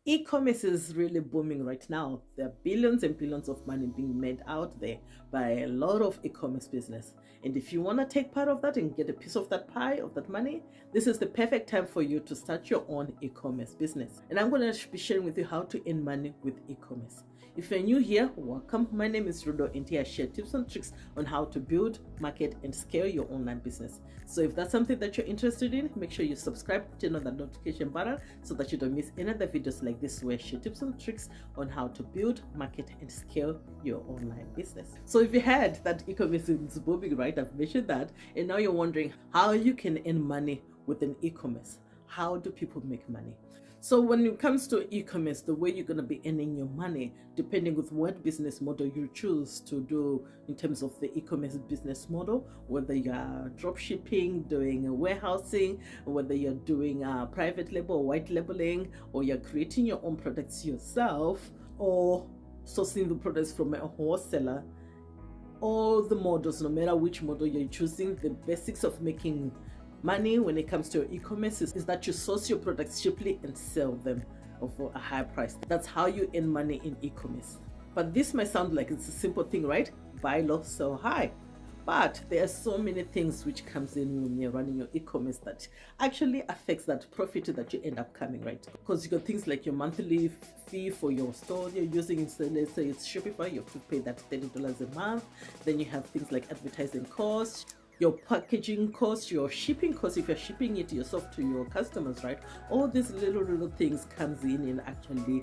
E-commerce is really booming right now. There are billions and billions of money being made out there by a lot of e-commerce business. And if you want to take part of that and get a piece of that pie, of that money, this is the perfect time for you to start your own e-commerce business. And I'm going to be sharing with you how to earn money with e-commerce. If you're new here, welcome. My name is Rudo, and here I share tips and tricks on how to build, market, and scale your online business. So if that's something that you're interested in, make sure you subscribe, turn on the notification button so that you don't miss any other videos like this where I share tips and tricks on how to build, market, and scale your online business. So if you heard that e-commerce is booming, right? I've mentioned that, and now you're wondering how you can earn money with an e-commerce. How do people make money? So when it comes to e-commerce, the way you're going to be earning your money, depending with what business model you choose to do in terms of the e-commerce business model, whether you are dropshipping, doing warehousing, whether you're doing private label or white labeling, or you're creating your own products yourself, or sourcing the products from a wholesaler, all the models, no matter which model you're choosing, the basics of making money when it comes to your e-commerce is that you source your products cheaply and sell them for a higher price. That's how you earn money in e-commerce. But this might sound like it's a simple thing, right? Buy low, sell high. But there are so many things which comes in when you're running your e-commerce that actually affects that profit that you end up coming, right? Because you got things like your monthly fee for your store you're using. Let's say it's Shopify, you have to pay that $30 a month. Then you have things like advertising costs, your packaging costs, your shipping costs, if you're shipping it yourself to your customers, right? All these little things comes in and actually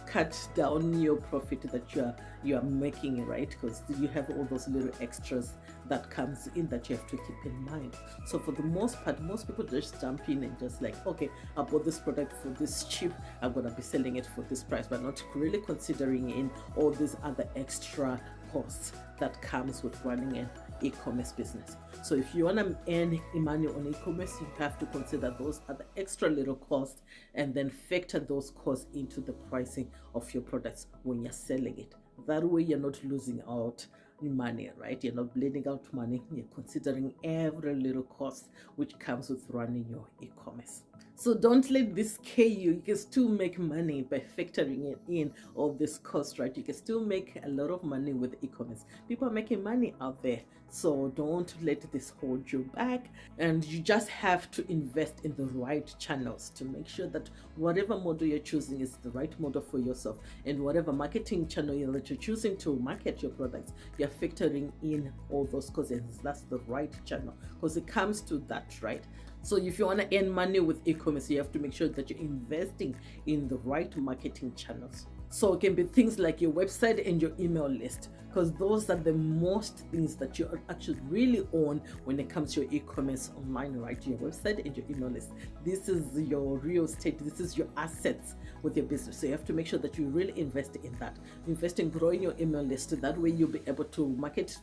cut down your profit that you are making, right? Because you have all those little extras that comes in that you have to keep in mind. So for the most part, most people just jump in and just like, okay, I bought this product for this cheap, I'm gonna be selling it for this price, but not really considering in all these other extra costs that comes with running an e-commerce business. So if you want to earn money on e-commerce, you have to consider those other extra little costs and then factor those costs into the pricing of your products when you're selling it. That way you're not losing out money, right? You're not bleeding out money. You're considering every little cost which comes with running your e-commerce. So don't let this scare you. You can still make money by factoring it in all this cost, right? You can still make a lot of money with e-commerce. People are making money out there. So don't let this hold you back. And you just have to invest in the right channels to make sure that whatever model you're choosing is the right model for yourself. And whatever marketing channel that you're choosing to market your products, you're factoring in all those costs. That's the right channel, because it comes to that, right? So if you want to earn money with e-commerce, you have to make sure that you're investing in the right marketing channels. So it can be things like your website and your email list, because those are the most things that you actually really own when it comes to your e-commerce online, right? Your website and your email list. This is your real estate. This is your assets with your business. So you have to make sure that you really invest in that. Invest in growing your email list. That way you'll be able to market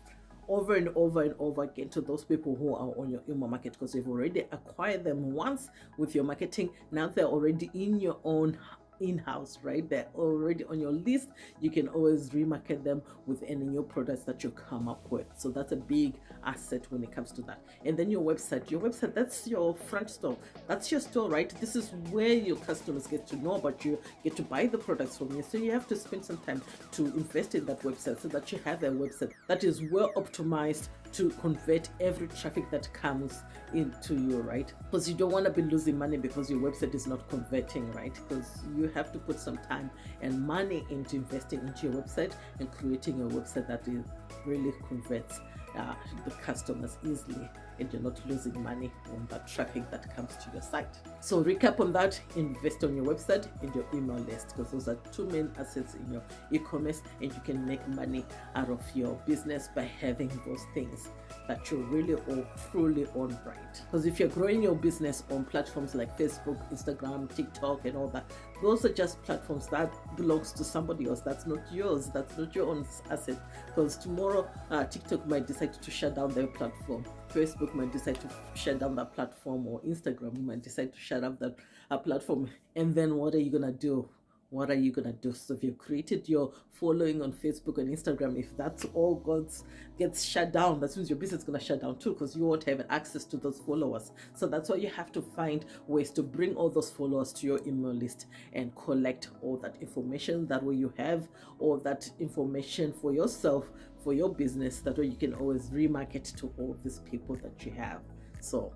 over and over and over again to those people who are on your email market, because you've already acquired them once with your marketing. Now they're already in your own in-house, right? They're already on your list. You can always remarket them with any new products that you come up with. So that's a big asset when it comes to that. And then your website, that's your front store. That's your store, right? This is where your customers get to know about you, get to buy the products from you. So you have to spend some time to invest in that website so that you have a website that is well optimized to convert every traffic that comes into you, right? Because you don't want to be losing money because your website is not converting, right? Because you have to put some time and money into investing into your website and creating a website that is really converts the customers easily, and you're not losing money on that traffic that comes to your site. So recap on that: invest on your website and your email list, because those are two main assets in your e-commerce, and you can make money out of your business by having those things that you really or truly own, right? Because if you're growing your business on platforms like Facebook, Instagram, TikTok, and all that, those are just platforms that belongs to somebody else. That's not yours. That's not your own asset. Because tomorrow TikTok might decide to shut down their platform. Facebook might decide to shut down that platform, or Instagram might decide to shut up that platform. And then what are you gonna do what are you gonna do? So if you've created your following on Facebook and Instagram, if that's all gets shut down, that means your business is gonna shut down too, because you won't have access to those followers. So that's why you have to find ways to bring all those followers to your email list and collect all that information. That way you have all that information for yourself, for your business. That way you can always remarket to all these people that you have. So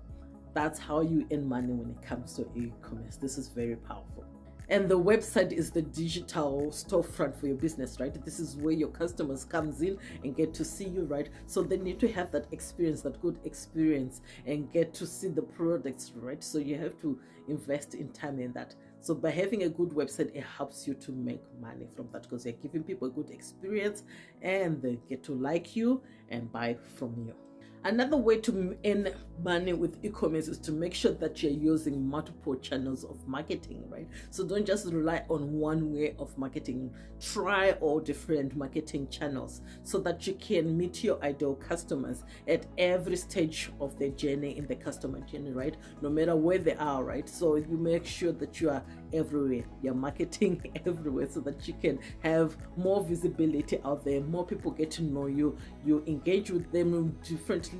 that's how you earn money when it comes to e-commerce. This is very powerful. And the website is the digital storefront for your business, right? This is where your customers comes in and get to see you, right? So they need to have that experience, that good experience, and get to see the products, right? So you have to invest in time in that. So by having a good website, it helps you to make money from that, because you're giving people a good experience and they get to like you and buy from you. Another way to earn money with e-commerce is to make sure that you're using multiple channels of marketing, right? So don't just rely on one way of marketing. Try all different marketing channels so that you can meet your ideal customers at every stage of their journey, in the customer journey, right? No matter where they are, right? So you make sure that you are everywhere. You're marketing everywhere so that you can have more visibility out there. More people get to know you. You engage with them differently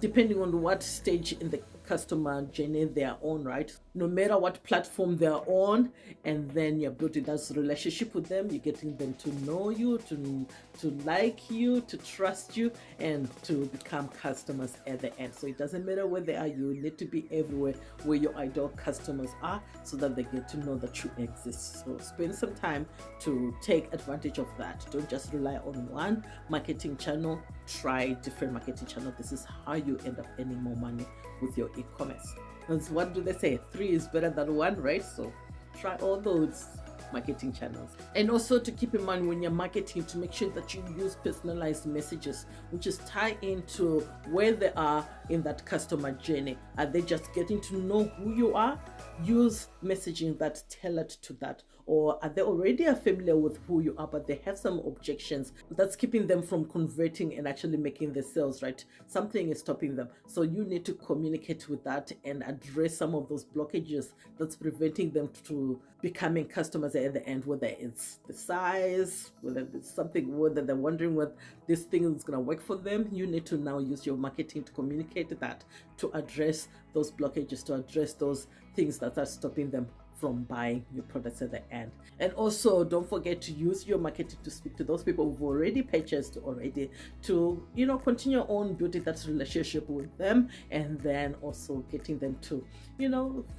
depending on what stage in the customer journey they are on, right? No matter what platform they are on, and then you're building that relationship with them. You're getting them to know you, to like you, to trust you, and to become customers at the end. So it doesn't matter where they are. You need to be everywhere where your ideal customers are, so that they get to know that you exist. So spend some time to take advantage of that. Don't just rely on one marketing channel. Try different marketing channels. This is how you end up earning more money with your e-commerce. Because what do they say? 3 is better than 1, right? So try all those marketing channels. And also to keep in mind when you're marketing, to make sure that you use personalized messages, which is tie into where they are in that customer journey. Are they just getting to know who you are? Use messaging that tailored to that. Or are they already familiar with who you are, but they have some objections that's keeping them from converting and actually making the sales, right? Something is stopping them. So you need to communicate with that and address some of those blockages that's preventing them to becoming customers at the end, whether it's the size, whether it's something, whether they're wondering whether this thing is going to work for them. You need to now use your marketing to communicate that, to address those blockages, to address those things that are stopping them from buying your products at the end. And also don't forget to use your marketing to speak to those people who've already purchased already, to continue on building that relationship with them, and then also getting them to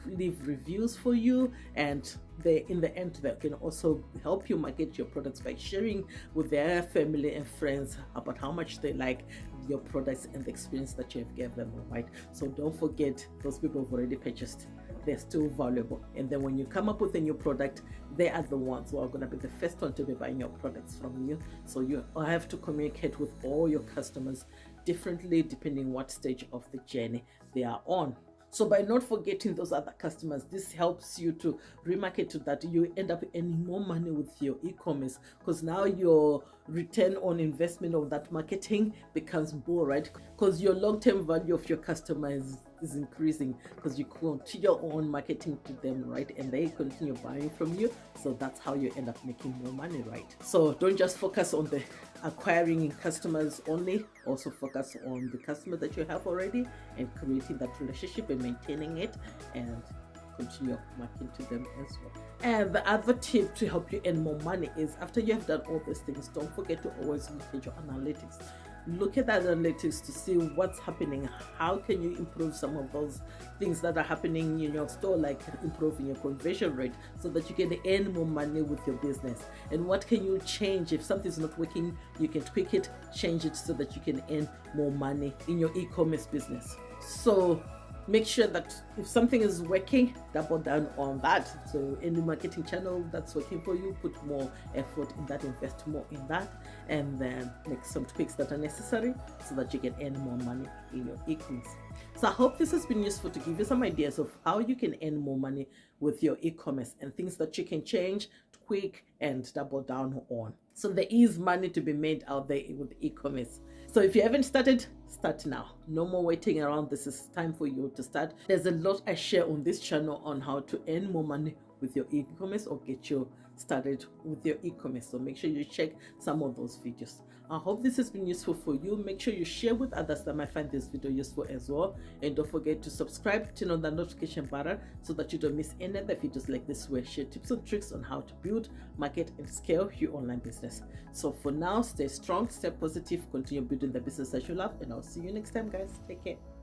leave reviews for you. And in the end, they can also help you market your products by sharing with their family and friends about how much they like your products and the experience that you have given them, right? So don't forget, those people who've already purchased, they're still valuable. And then when you come up with a new product, they are the ones who are going to be the first one to be buying your products from you. So you have to communicate with all your customers differently depending what stage of the journey they are on. So by not forgetting those other customers, this helps you to remarket to that. You end up earning more money with your e-commerce, because now your return on investment of that marketing becomes more, right? Because your long-term value of your customers is increasing, because you continue on marketing to them, right? And they continue buying from you. So that's how you end up making more money, right? So don't just focus on the acquiring customers only, also focus on the customers that you have already and creating that relationship and maintaining it, and continue marketing to them as well. And the other tip to help you earn more money is, after you have done all these things, don't forget to always look at your analytics. Look at the analytics to see what's happening. How can you improve some of those things that are happening in your store, like improving your conversion rate, so that you can earn more money with your business? And what can you change? If something's not working, you can tweak it, change it, so that you can earn more money in your e-commerce business. So make sure that if something is working, double down on that. So any marketing channel that's working for you, put more effort in that, invest more in that, and then make some tweaks that are necessary so that you can earn more money in your e-commerce. So I hope this has been useful to give you some ideas of how you can earn more money with your e-commerce, and things that you can change, tweak, and double down on. So there is money to be made out there with e-commerce. So if you haven't started, start now. No more waiting around. This is time for you to start. There's a lot I share on this channel on how to earn more money with your e-commerce or get you started with your e-commerce. So make sure you check some of those videos. I hope this has been useful for you. Make sure you share with others that might find this video useful as well. And don't forget to subscribe, turn on the notification button so that you don't miss any other videos like this where I share tips and tricks on how to build, market, and scale your online business. So for now, stay strong, stay positive, continue building the business that you love, and I'll see you next time, guys. Take care.